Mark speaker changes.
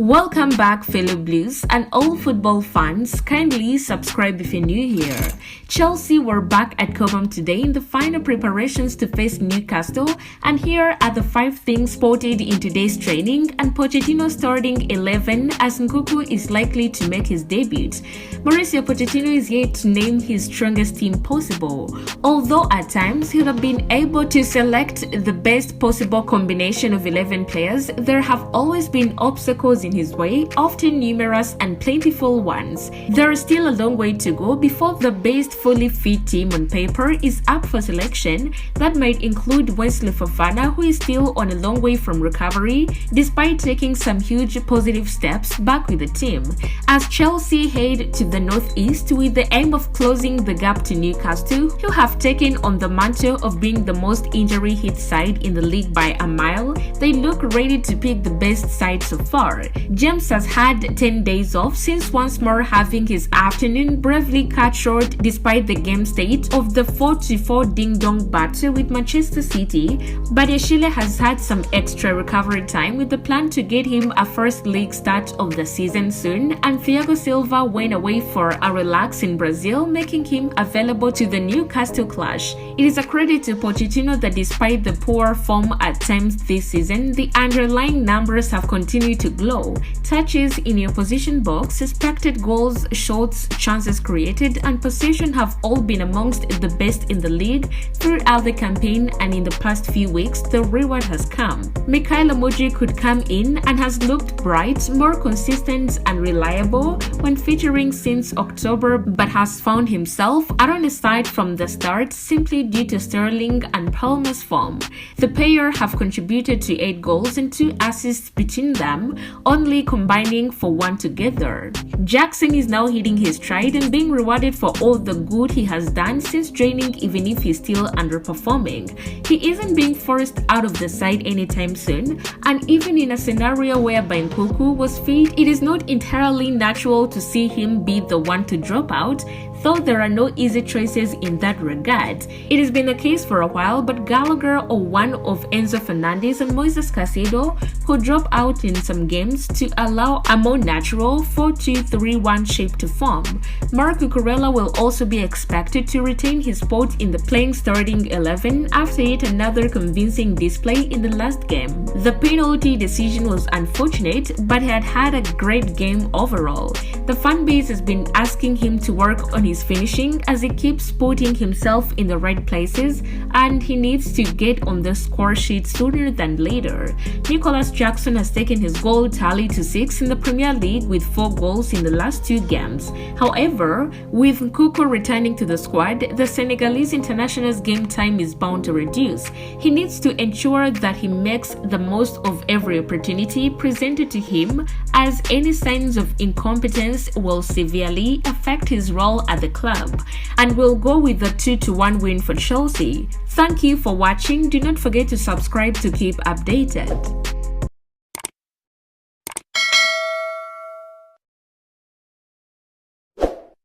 Speaker 1: Welcome back, fellow Blues and all football fans. Kindly subscribe if you're new here. Chelsea were back at Cobham today in the final preparations to face Newcastle, and here are the 5 things spotted in today's training and Pochettino's starting 11 as Nkunku is likely to make his debut. Mauricio Pochettino is yet to name his strongest team possible, although at times he would have been able to select the best possible combination of 11 players. There have always been obstacles in his way, often numerous and plentiful ones. There is still a long way to go before the best fully fit team on paper is up for selection. That might include Wesley Fofana, who is still on a long way from recovery despite taking some huge positive steps back with the team. As Chelsea head to the northeast with the aim of closing the gap to Newcastle, who have taken on the mantle of being the most injury-hit side in the league by a mile, they look ready to pick the best side so far. James has had 10 days off since once more having his afternoon bravely cut short despite the game state of the 4-4 ding-dong battle with Manchester City. Badiashile has had some extra recovery time with the plan to get him a first league start of the season soon, and Thiago Silva went away for a relax in Brazil, making him available to the Newcastle clash. It is a credit to Pochettino that despite the poor form at times this season, the underlying numbers have continued to glow. Touches in your opposition box, expected goals, shots, chances created, and possession have all been amongst the best in the league throughout the campaign, and in the past few weeks the reward has come. Mikhail Mudryk could come in and has looked bright, more consistent and reliable when featuring since October, but has found himself out on his side from the start simply due to Sterling and Palmer's form. The pair have contributed to 8 goals and 2 assists between them, only combining for 1 together. Jackson is now hitting his stride and being rewarded for all the good he has done since joining, even if he's still underperforming. He isn't being forced out of the side anytime soon, and even in a scenario whereby Nkunku was fit, it is not entirely natural to see him be the one to drop out, though there are no easy choices in that regard. It has been the case for a while, but Gallagher or one of Enzo Fernandez and Moises Caicedo could drop out in some games to allow a more natural 4-2-3-1 shape to form. Marc Cucurella will also be expected to retain his spot in the playing starting 11 after yet another convincing display in the last game. The penalty decision was unfortunate, but he had had a great game overall. The fanbase has been asking him to work on his finishing as he keeps putting himself in the right places, and he needs to get on the score sheet sooner than later. Nicholas Jackson has taken his goal tally to 6 in the Premier League with 4 goals in the last 2 games. However, with Nkunku returning to the squad, the Senegalese international's game time is bound to reduce. He needs to ensure that he makes the most of every opportunity presented to him, as any signs of incompetence will severely affect his role at the club, and will go with the 2-1 win for Chelsea. Thank you for watching. Do not forget to subscribe to keep updated.